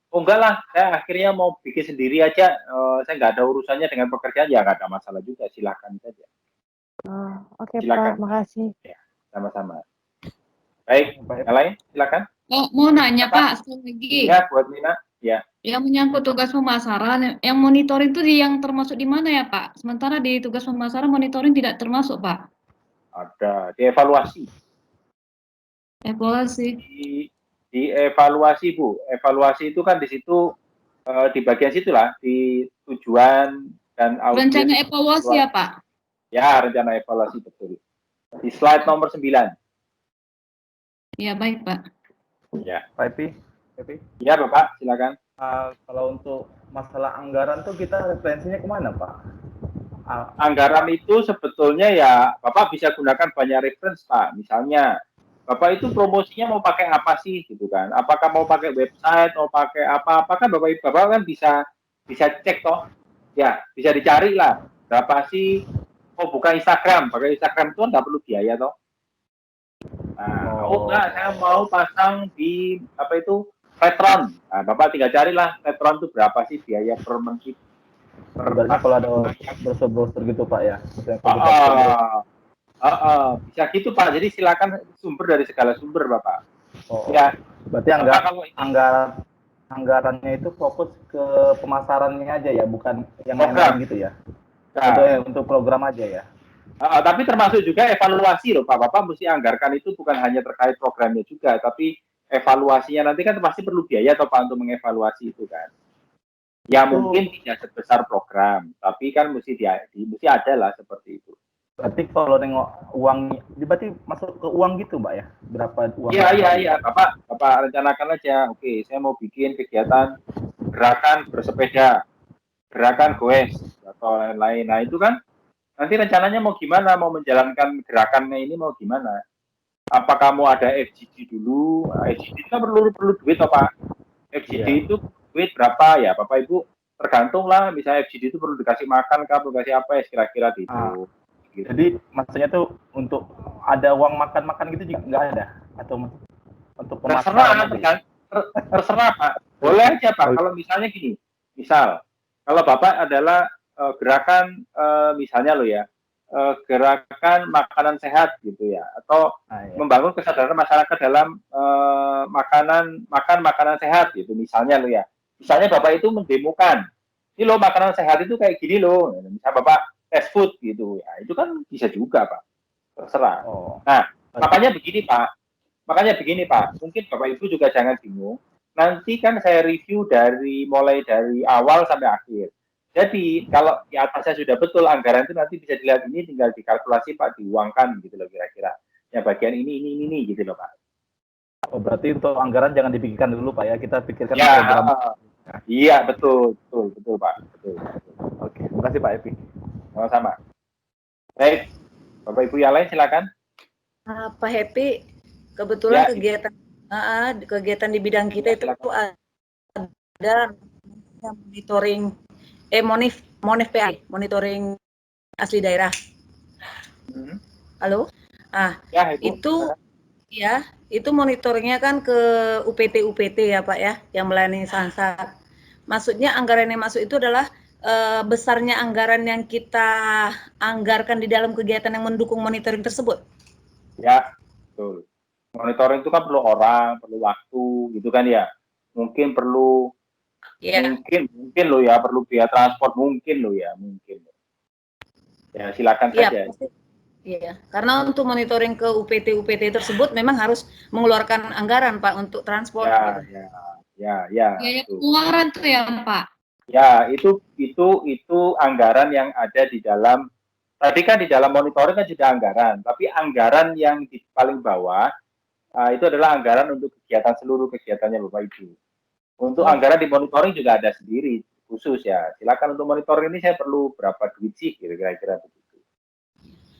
oh enggak lah, saya akhirnya mau bikin sendiri aja. Saya nggak ada urusannya dengan pekerjaan, ya nggak ada masalah juga. Silahkan saja. Oke Silakan. Pak, makasih. Ya, sama-sama. Baik, yang lain silakan. Oh, mau nanya Apa? Pak, sekali lagi. Ya, buat Nina. Ya. Yang menyangkut tugas pemasaran, yang monitoring itu yang termasuk di mana ya Pak? Sementara di tugas pemasaran monitoring tidak termasuk Pak. Ada dievaluasi. Evaluasi. Dievaluasi Bu. Evaluasi itu kan di situ di bagian situlah di tujuan dan audiens. Rencana evaluasi ya Pak? Ya, rencana evaluasi betul. Di slide nomor 9. Ya baik Pak. Ya. Pak Epi. Ya Bapak, silakan. Kalau untuk masalah anggaran tuh kita referensinya kemana Pak? Anggaran itu sebetulnya ya Bapak bisa gunakan banyak reference Pak. Misalnya Bapak itu promosinya mau pakai apa sih gitu kan? Apakah mau pakai website, mau pakai apa? Apakah Bapak kan bisa cek toh? Ya, bisa dicari lah. Berapa sih? Oh, buka Instagram. Pakai Instagram itu nggak perlu biaya toh. Nah, enggak, saya mau pasang di apa itu Patreon. Nah, Bapak tinggal carilah Patreon itu berapa sih biaya per month. Sebenarnya kalau ada browser gitu Pak ya. Bisa gitu Pak. Jadi silakan sumber dari segala sumber Bapak. Oh, ya. Berarti anggarannya itu fokus ke pemasarannya aja ya, bukan yang lain gitu ya. Nah, untuk program aja ya. Tapi termasuk juga evaluasi loh Pak. Bapak mesti anggarkan itu bukan hanya terkait programnya juga, tapi evaluasinya nanti kan pasti perlu biaya atau Pak untuk mengevaluasi itu kan. Ya mungkin tidak sebesar program, tapi kan mesti ada lah seperti itu. Berarti kalau nengok uang, berarti masuk ke uang gitu Mbak ya? Berapa uang? Iya. Bapak rencanakan aja. Oke, saya mau bikin kegiatan gerakan bersepeda, gerakan goes atau lain-lain. Nah itu kan nanti rencananya mau gimana? Mau menjalankan gerakannya ini mau gimana? Apakah mau ada FGD dulu? FGD itu kan perlu duit toh Pak. FGD itu duit berapa ya Bapak Ibu? Tergantung lah. Misalnya FGD itu perlu dikasih makan kah, perlu dikasih apa ya kira-kira gitu. Jadi maksudnya tuh untuk ada uang makan gitu juga nggak ada atau untuk pemasaran? Terserah Pak. Boleh aja Pak. Kalau misalnya gini, kalau Bapak adalah gerakan misalnya lo ya, gerakan makanan sehat gitu ya, atau membangun kesadaran masyarakat dalam makan makanan sehat gitu misalnya lo ya. Misalnya Bapak itu mendemokan, ini lo makanan sehat itu kayak gini lo. Misal Bapak fast food gitu ya, itu kan bisa juga Pak. Terserah. Nah, makanya begini Pak, mungkin Bapak Ibu juga jangan bingung. Nanti kan saya review mulai dari awal sampai akhir. Jadi kalau di atasnya sudah betul anggaran itu nanti bisa dilihat, ini tinggal dikalkulasi Pak, diuangkan gitu loh kira-kira. Ya bagian ini gitu loh Pak. Oh, berarti untuk anggaran jangan dipikirkan dulu Pak ya, kita pikirkan Ya, program. iya betul Pak, betul. Oke, terima kasih Pak Epi. Sama-sama. Baik, Bapak Ibu yang lain silakan. Pak Happy, kebetulan Ya. kegiatan di bidang kita itu ada monitoring Monif PA, monitoring asli daerah. Halo? Ya, itu monitoringnya kan ke UPT ya Pak ya, yang melayani Samsat. Maksudnya anggaran yang masuk itu adalah besarnya anggaran yang kita anggarkan di dalam kegiatan yang mendukung monitoring tersebut. Ya, betul. Monitoring itu kan perlu orang, perlu waktu, gitu kan ya. Mungkin perlu, mungkin lo ya, perlu biaya transport, mungkin. Ya, silakan saja. Iya, karena untuk monitoring ke UPT tersebut memang harus mengeluarkan anggaran Pak untuk transport. Ya. Pengeluaran tuh ya Pak. Ya, itu anggaran yang ada di dalam. Tadi kan di dalam monitoring kan sudah anggaran, tapi anggaran yang di paling bawah itu adalah anggaran untuk kegiatan seluruh kegiatannya Bapak Ibu. Untuk anggaran di monitoring juga ada sendiri khusus ya. Silakan untuk monitoring ini saya perlu berapa duit sih kira-kira begitu.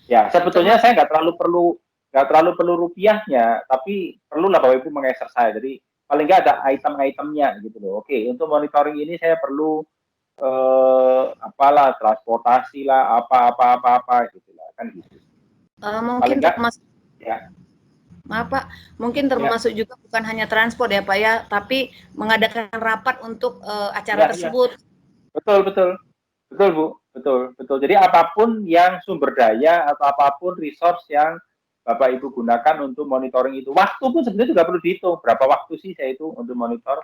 Ya, sebetulnya saya nggak terlalu perlu rupiahnya, tapi perlulah Bapak Ibu mengexercise. Jadi paling nggak ada item-itemnya gitu loh. Oke, untuk monitoring ini saya perlu apalah transportasi lah, apa gitu lah, kan gitu. Mungkin termasuk ya. Maaf Pak, mungkin termasuk juga bukan hanya transport ya Pak ya, tapi mengadakan rapat untuk acara tersebut. Betul Bu, betul. Jadi apapun yang sumber daya atau apapun resource yang Bapak Ibu gunakan untuk monitoring itu, waktu pun sebenarnya juga perlu dihitung. Berapa waktu sih saya itu untuk monitor?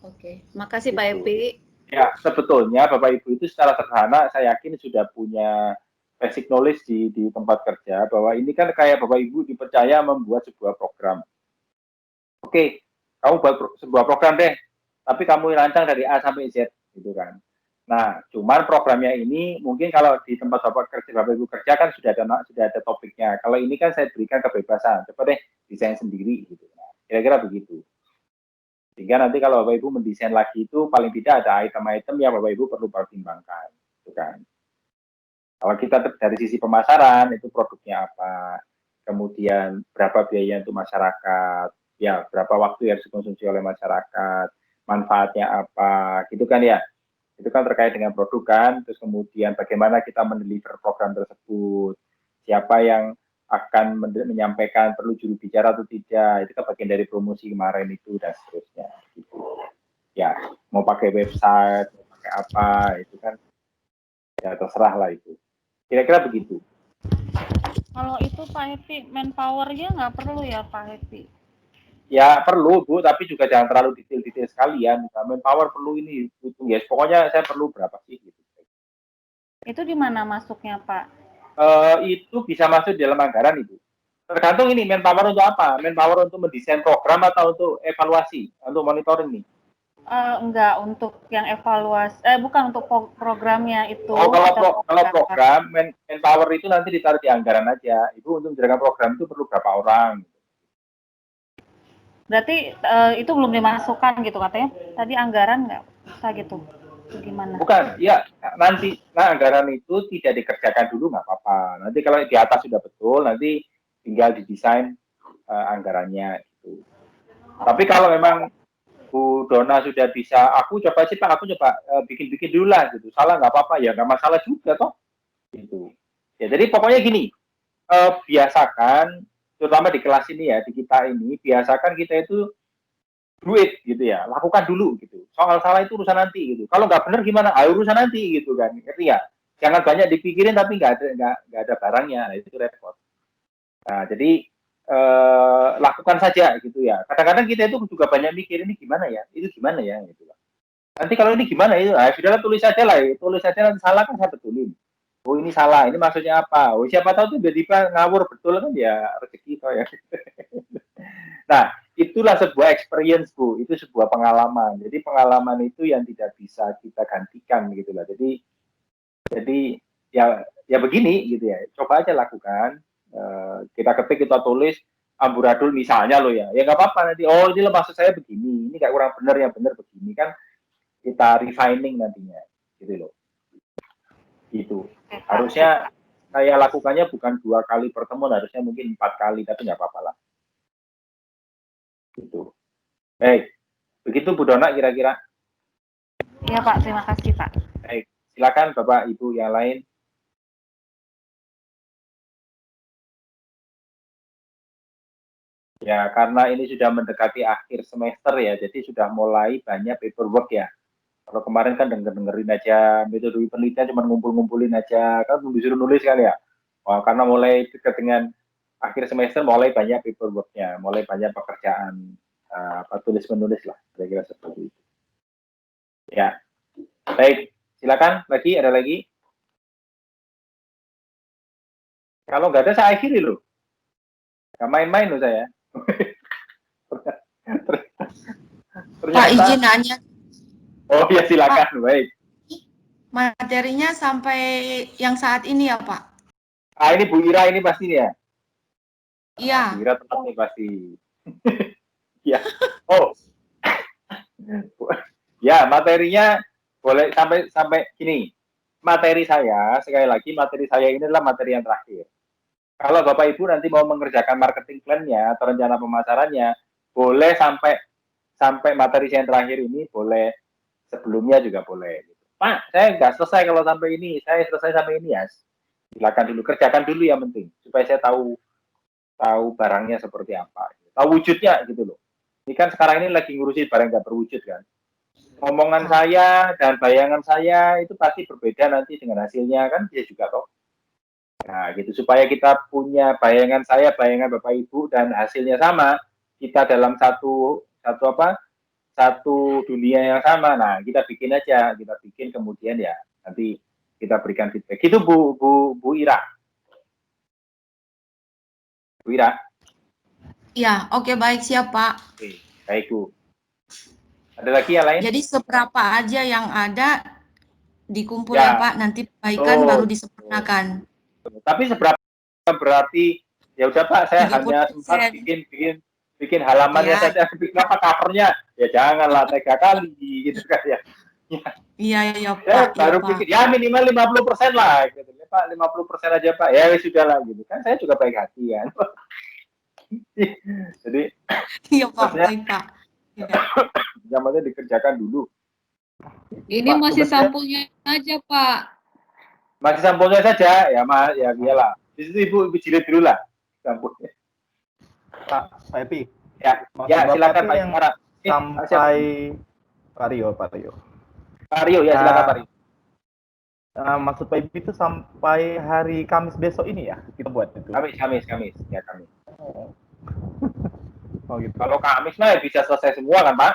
Oke, makasih Pak Epi. Ya, sebetulnya Bapak Ibu itu secara sederhana saya yakin sudah punya basic knowledge di tempat kerja bahwa ini kan kayak Bapak Ibu dipercaya membuat sebuah program. Oke, kamu buat sebuah program deh, tapi kamu rancang dari A sampai Z gitu kan. Nah, cuman programnya ini mungkin kalau di tempat Bapak Ibu kerja kan sudah ada topiknya. Kalau ini kan saya berikan kebebasan, coba deh desain sendiri gitu. Nah, kira-kira begitu. Sehingga nanti kalau Bapak Ibu mendesain lagi itu paling tidak ada item-item yang Bapak Ibu perlu pertimbangkan, gitu kan. Kalau kita dari sisi pemasaran itu produknya apa, kemudian berapa biaya untuk masyarakat, ya berapa waktu yang harus dikonsumsi oleh masyarakat, manfaatnya apa, gitu kan ya. Itu kan terkait dengan produk kan, terus kemudian bagaimana kita mendeliver program tersebut, siapa yang akan menyampaikan, perlu juru bicara atau tidak, itu kan bagian dari promosi kemarin itu dan seterusnya. Gitu. Ya, mau pakai website, mau pakai apa, itu kan ya terserah lah itu. Kira-kira begitu. Kalau itu Pak Happy, manpower-nya nggak perlu ya Pak Happy? Ya perlu Bu, tapi juga jangan terlalu detail-detail sekalian. Manpower perlu ini, hitung ya. Pokoknya saya perlu berapa sih gitu. Itu di mana masuknya Pak? Itu bisa masuk di dalam anggaran Ibu. Tergantung ini manpower untuk apa? Manpower untuk mendesain program atau untuk evaluasi, untuk monitoring nih? Enggak, untuk yang evaluasi, bukan untuk programnya itu. Oh, kalau program, manpower itu nanti ditaruh di anggaran aja. Ibu untuk menjalankan program itu perlu berapa orang? Berarti itu belum dimasukkan gitu katanya? Tadi anggaran nggak bisa gitu? Gimana? Bukan, ya nanti anggaran itu tidak dikerjakan dulu nggak apa-apa. Nanti kalau di atas sudah betul, nanti tinggal didesain anggarannya itu. Tapi kalau memang Bu Dona sudah bisa, aku coba sih Pak, aku coba bikin dulu lah gitu. Salah nggak apa-apa ya, nggak masalah juga toh. Gitu. Ya jadi pokoknya gini, biasakan, terutama di kelas ini ya, di kita ini, biasakan kita itu duit gitu ya, lakukan dulu gitu. Soal salah itu urusan nanti gitu. Kalau nggak benar gimana? Urusan nanti gitu kan. Ngerti ya? Jangan banyak dipikirin tapi nggak ada barangnya, nah, itu repot. Nah jadi lakukan saja gitu ya. Kadang-kadang kita itu juga banyak mikir ini gimana ya, itu gimana ya gitu. Nanti kalau ini gimana itu, sudahlah tulis saja lah, tulis saja nanti salah kan saya betulin. Oh ini salah, ini maksudnya apa? Oh siapa tahu tuh tiba-tiba ngawur betul kan ya rezeki toh ya. Nah itulah sebuah experience Bu, itu sebuah pengalaman. Jadi pengalaman itu yang tidak bisa kita gantikan gitu lah. Jadi ya begini gitu ya. Coba aja lakukan. Kita ketik, kita tulis amburadul misalnya loh ya nggak apa-apa nanti. Oh ini maksud saya begini, ini kayak kurang benar, yang benar begini kan, kita refining nantinya gitu loh. Gitu. Harusnya saya lakukannya bukan 2 kali pertemuan, harusnya mungkin 4 kali, tapi nggak apa-apa lah. Gitu. Baik, begitu Bu Dona kira-kira. Iya Pak, terima kasih Pak. Baik, silakan Bapak Ibu yang lain. Ya, karena ini sudah mendekati akhir semester ya, jadi sudah mulai banyak paperwork ya. Kalau kemarin kan dengerin aja, metode penelitian cuma ngumpul-ngumpulin aja, kan disuruh nulis kan ya. Wah, karena mulai dekat dengan akhir semester, mulai banyak paperworknya, mulai banyak pekerjaan tulis-menulis lah, kira-kira seperti itu. Ya, baik, silakan lagi, ada lagi? Kalau nggak ada saya akhiri loh. Nggak main-main loh saya. Pak izin nanya. Oh ya silakan, baik. Materinya sampai yang saat ini ya Pak? Ini Bu Ira ini pasti ya? Iya. Bu Ira tetap nih pasti. Ya. Oh. Ya materinya boleh sampai gini. Materi saya sekali lagi, materi saya ini adalah materi yang terakhir. Kalau Bapak Ibu nanti mau mengerjakan marketing plan-nya atau rencana pemasarannya, boleh sampai materi saya yang terakhir ini, boleh sebelumnya juga boleh. Pak, saya nggak selesai kalau sampai ini, saya selesai sampai ini ya. Silakan dulu, kerjakan dulu yang penting, supaya saya tahu barangnya seperti apa, tahu wujudnya gitu loh. Ini kan sekarang ini lagi ngurusin barang nggak berwujud kan. Omongan saya dan bayangan saya itu pasti berbeda nanti dengan hasilnya kan, dia juga toh. Nah, gitu supaya kita punya bayangan saya, bayangan Bapak Ibu dan hasilnya sama, kita dalam satu dunia yang sama. Nah, kita bikin aja, kita bikin kemudian ya nanti kita berikan feedback. Itu Bu Ira. Bu Ira. Iya, oke baik siap Pak. Oke, baik Bu. Ada lagi yang lain? Jadi seberapa aja yang ada dikumpul ya Pak, nanti perbaikan baru disempurnakan. Tapi seberapa berarti ya udah Pak, saya hanya sempat bikin halamannya saja, bikin apa covernya ya janganlah 3 kali gitu kan ya. Iya Pak. Baru bikin ya minimal 50% lah gitu. Ya, Pak 50% aja Pak. Ya sudah lah gitu kan, saya juga baik hati kan. Jadi iya Pak, baik Pak. Yang penting dikerjakan dulu. Ini Pak, masih sampulnya aja Pak. Masih sampulnya saja ya Mas, ya iyalah. Di situ Ibu jilid dulu lah sampulnya. Pak Epi. Ya silakan Pak. Yang sampai Pak Rio. Pak Rio ya silakan Pak Rio. Maksud Pak Epi itu sampai hari Kamis besok ini ya kita buat itu. Kamis ya Kamis. Oh gitu. Kalau Kamis mah bisa selesai semua kan Pak?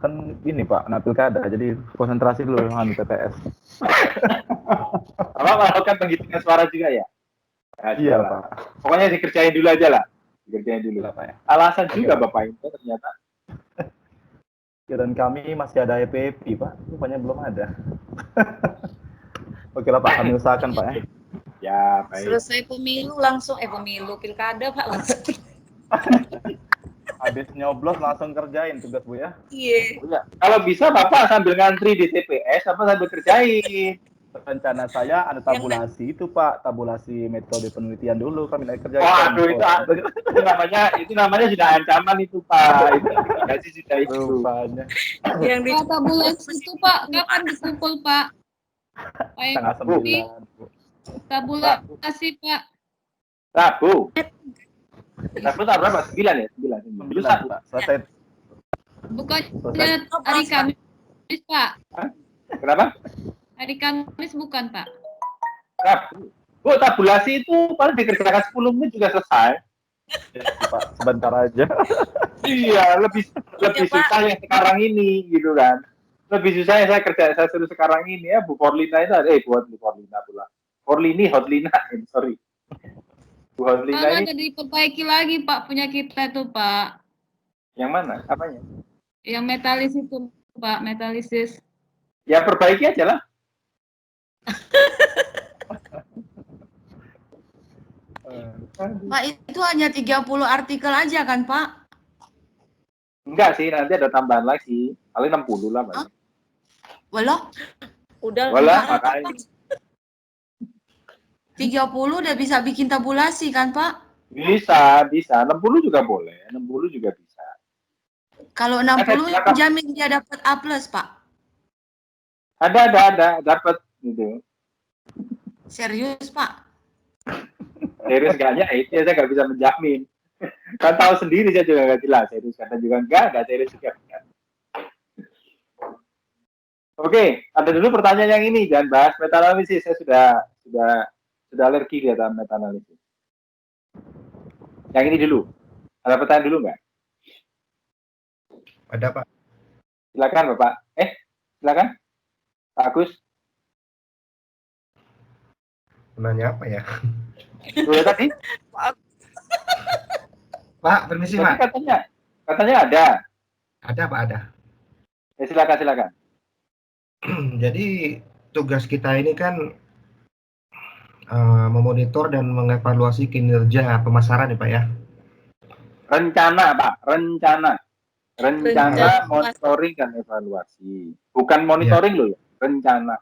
Kan ini Pak, pilkada, jadi konsentrasi dulu dengan TTS. Kalau kan penghitungan suara juga ya? Nah, iya lah. Pak. Pokoknya dikerjain dulu aja lah. Dikerjain dulu lah Pak ya. Alasan juga Bapak itu ternyata. Ya, dan kami masih ada EPP Pak, rupanya belum ada. Oke lah Pak, kami usahakan Pak ya. Ya baik. Selesai pemilu langsung pilkada Pak langsung. Habis nyoblos langsung kerjain tugas Bu ya. Iya. Kalau bisa Bapak sambil ngantri di TPS apa sambil kerjain. Rencana saya ada tabulasi itu Pak, tabulasi metode penelitian dulu kami naik kerjain. Waduh itu namanya sudah ancaman itu Pak. Itu sudah itu. Rupanya. Yang di tabulasi itu Pak, kapan dikumpul Pak? Tanggal 9. Tabulasi Pak. Rabu berapa? 9 ya? 9 Pak. Selesai. Bukannya hari Kamis Pak? Kenapa? Hari Kamis bukan Pak? Rabu. Bu, tabulasi itu paling dikerjakan 10 menit juga selesai. Ya, Pak, sebentar aja. Iya, lebih susah yang sekarang ini gitu kan. Lebih susah yang saya suruh sekarang ini ya Bu Forlina itu Bu Forlina pula. Forlini, Hotlina, sorry. Bu Horlina Sama ini ada diperbaiki lagi Pak punya kita tuh Pak. yang mana? Apanya? Yang metalis itu Pak, metalisis. Ya perbaiki aja lah. Pak, itu hanya 30 artikel aja kan, Pak? Enggak sih, nanti ada tambahan lagi. Paling 60 lah, Pak. Walah, Udah Walah, Pak. makanya. 30 udah bisa bikin tabulasi kan, Pak? Bisa. 60 juga boleh. 60 juga bisa. Kalau 60 silakan. jamin dia dapat A+, Pak. Ada. Dapat gitu. Serius, Pak? Serius enggaknya, itu saya nggak bisa menjamin. Kan tahu sendiri saya juga nggak jelas. Serius kata juga enggak serius juga enggak. Oke, ada dulu pertanyaan yang ini, jangan bahas meta-analisis. Saya sudah alergi lihat meta-analisis. Yang ini dulu. Ada pertanyaan dulu nggak? Ada, Pak. Silakan, Bapak. Silakan. Pak Agus. Nanya apa ya? Boleh tadi? Pak, permisi, Tadi Pak. katanya ada. Ada, Pak, ada. Ya, silakan. Jadi tugas kita ini kan memonitor dan mengevaluasi kinerja pemasaran ya, Pak ya. Rencana, Pak. Rencana Rencana. monitoring dan evaluasi. Bukan monitoring loh ya. Rencana.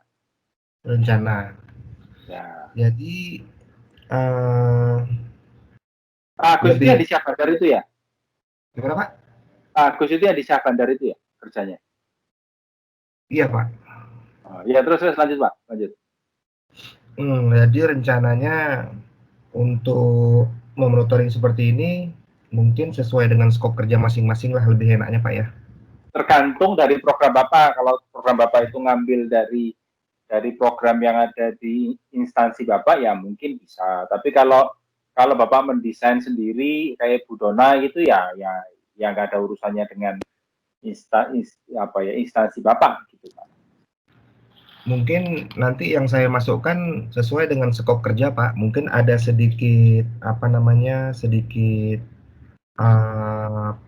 Ya. Jadi Pak Agus itu yang di Syah Bandar itu ya? gimana, Pak? Pak Agus itu yang di Syah Bandar itu ya kerjanya? Iya, Pak. Oh, ya terus lanjut, Pak. Lanjut. Jadi rencananya untuk memonitoring seperti ini mungkin sesuai dengan skop kerja masing-masing lah, lebih enaknya, Pak ya. Tergantung dari program Bapak. Kalau program Bapak itu ngambil dari program yang ada di instansi Bapak ya mungkin bisa. Tapi kalau Bapak mendesain sendiri kayak Bu Dona gitu ya nggak ada urusannya dengan instansi Bapak gitu, Pak. Mungkin nanti yang saya masukkan sesuai dengan skop kerja, Pak. Mungkin ada sedikit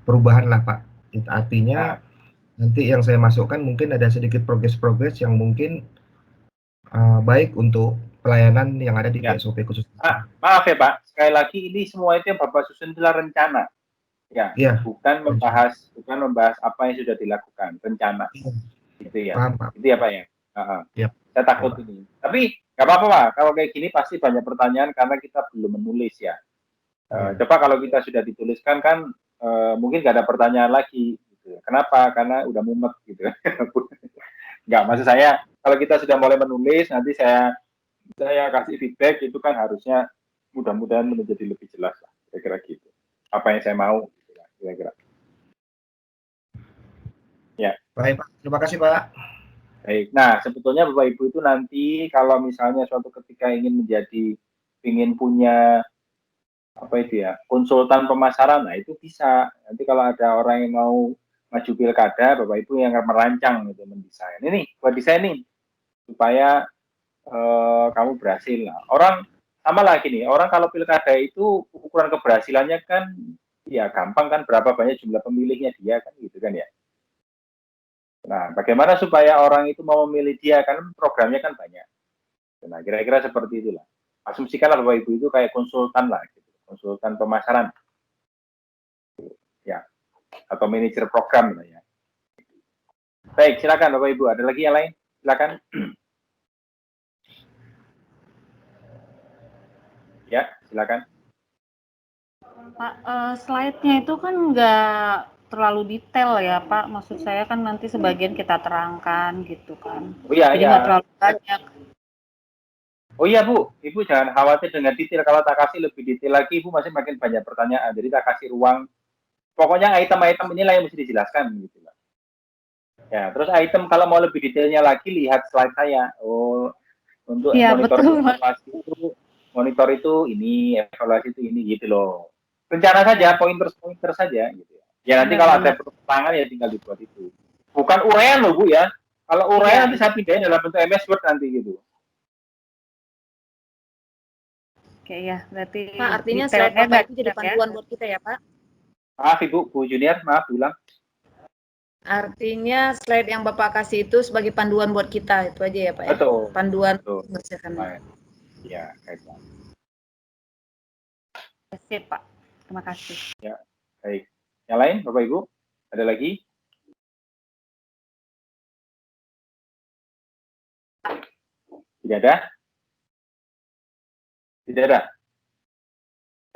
perubahan lah, Pak. Artinya nanti yang saya masukkan mungkin ada sedikit progres yang mungkin baik untuk pelayanan yang ada di PSOP khusus. Maaf ya, Pak. Sekali lagi ini semua itu yang Bapak susun adalah rencana. Ya. Bukan membahas apa yang sudah dilakukan, rencana. Gitu ya. Paham, Pak. Itu ya, Pak ya. Yep. Saya takut ini. Tapi nggak apa-apa, Pak. Kalau kayak gini pasti banyak pertanyaan karena kita belum menulis ya. Coba kalau kita sudah dituliskan kan mungkin nggak ada pertanyaan lagi. Gitu. Kenapa? Karena udah mumet gitu. Nggak, maksud saya kalau kita sudah mulai menulis nanti saya kasih feedback itu kan harusnya mudah-mudahan menjadi lebih jelas lah. Kira-kira gitu. Apa yang saya mau, gitu lah, kira-kira. Ya. Baik, Pak. Terima kasih, Pak. Baik. Nah, sebetulnya Bapak Ibu itu nanti kalau misalnya suatu ketika ingin punya konsultan pemasaran, nah itu bisa. Nanti kalau ada orang yang mau maju pilkada, Bapak Ibu yang akan merancang gitu, mendesain. Ini buat desain nih supaya kamu berhasil lah. Orang sama lagi nih, orang kalau pilkada itu ukuran keberhasilannya kan ya gampang kan, berapa banyak jumlah pemilihnya dia kan gitu kan ya. Nah, bagaimana supaya orang itu mau memilih dia, kan programnya kan banyak. Nah, kira-kira seperti itulah. Asumsikanlah Bapak Ibu itu kayak konsultan lah, gitu. Konsultan pemasaran. Ya, atau manajer program lah ya. Baik, silakan Bapak Ibu. Ada lagi yang lain? Silakan. Ya, silakan. Pak, slide-nya itu kan nggak terlalu detail ya Pak, maksud saya kan nanti sebagian kita terangkan gitu kan. Oh iya, jadi nggak terlalu banyak. Oh iya Bu, Ibu jangan khawatir dengan detail, kalau tak kasih lebih detail lagi Ibu masih makin banyak pertanyaan, jadi tak kasih ruang. Pokoknya item-item inilah yang mesti dijelaskan gitu lah. Ya, terus item kalau mau lebih detailnya lagi lihat slide saya. Oh, untuk ya, monitor itu ini, evaluasi itu ini gitu loh. Rencana saja, pointer saja gitu. Ya nanti kalau ada pertentangan ya tinggal dibuat itu. Bukan uraian loh Bu ya. Kalau uraian nanti saya pindahin dalam bentuk MS Word nanti gitu. Oke ya, berarti Pak, artinya slide detailnya Bapak itu jadi banyak ya. panduan buat kita ya, Pak? Maaf Ibu, Bu Junior, maaf ulang. Artinya slide yang Bapak kasih itu sebagai panduan buat kita, itu aja ya Pak ya? Betul. Panduan Betul. mengerjakan. Baik. Ya, baiklah. Sip, Pak. Terima kasih. Ya, baik. Yang lain, Bapak Ibu, ada lagi? Tidak ada? Tidak ada?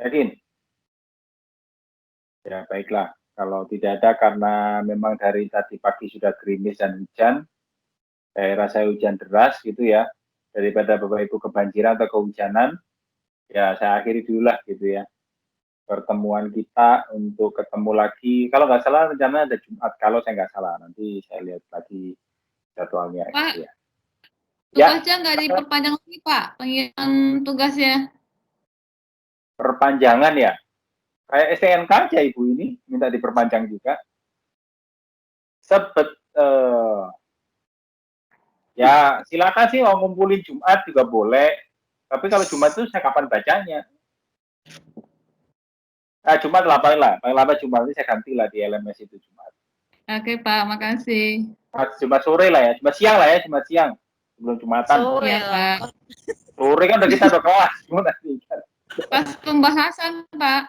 Yakin? Ya, baiklah. Kalau tidak ada karena memang dari tadi pagi sudah gerimis dan hujan, saya rasa hujan deras gitu ya, daripada Bapak Ibu kebanjiran atau kehujanan, ya saya akhiri dulu lah gitu ya. Pertemuan kita untuk ketemu lagi, kalau nggak salah rencana ada Jumat, kalau saya nggak salah, nanti saya lihat lagi jadwalnya Pak, gitu ya. tugasnya nggak diperpanjang lagi Pak, pengiriman tugasnya. Perpanjangan ya, kayak STNK aja Ibu ini, minta diperpanjang juga. Ya silakan sih mau ngumpulin Jumat juga boleh, tapi kalau Jumat itu saya kapan bacanya? Jumat lah, paling lama Jumat ini saya ganti lah di LMS itu Jumat. Oke Pak, makasih. Jumat sore lah ya, Jumat siang lah ya, Jumat siang sebelum Jumatan. Sore Ya Pak. Sore kan udah kita udah kelas, gimana sih? Pas pembahasan Pak.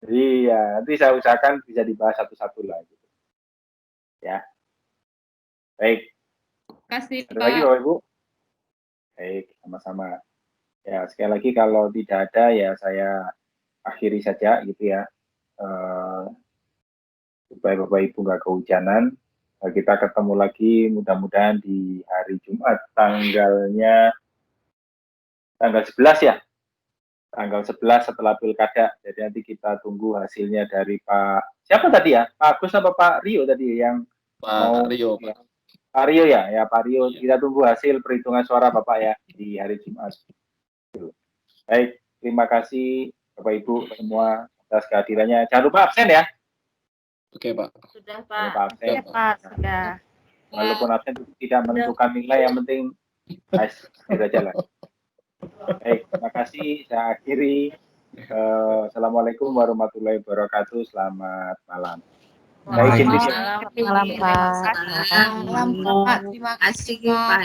Iya, nanti saya usahakan bisa dibahas satu-satu lah. Gitu. Ya, baik. Kasih Ada Pak. lagi Bapak Ibu? Baik, sama-sama. Ya, sekali lagi kalau tidak ada ya saya akhiri saja gitu ya. Supaya Bapak Ibu nggak kehujanan. Kita ketemu lagi mudah-mudahan di hari Jumat tanggal 11 ya. Tanggal 11 setelah pilkada. Jadi nanti kita tunggu hasilnya dari Pak siapa tadi ya? Pak Agus apa Pak Rio tadi yang Pak Rio, ya. Pak. Pak Rio ya, Pak Rio. Kita tunggu hasil perhitungan suara Bapak ya di hari Jumat. Baik, terima kasih Bapak Ibu semua atas kehadirannya. Jangan lupa absen ya. Oke, Pak. Sudah Jangan lupa Pak. absen. Oke, Pak. Sudah. Walaupun absen tidak menentukan nilai, yang penting nice, gitu aja lah. Baik, terima kasih. Saya akhiri. Assalamualaikum warahmatullahi wabarakatuh. Selamat malam. Baik, Waalaikumsalam. Malam, Pak. Malam Pak, terima kasih Pak.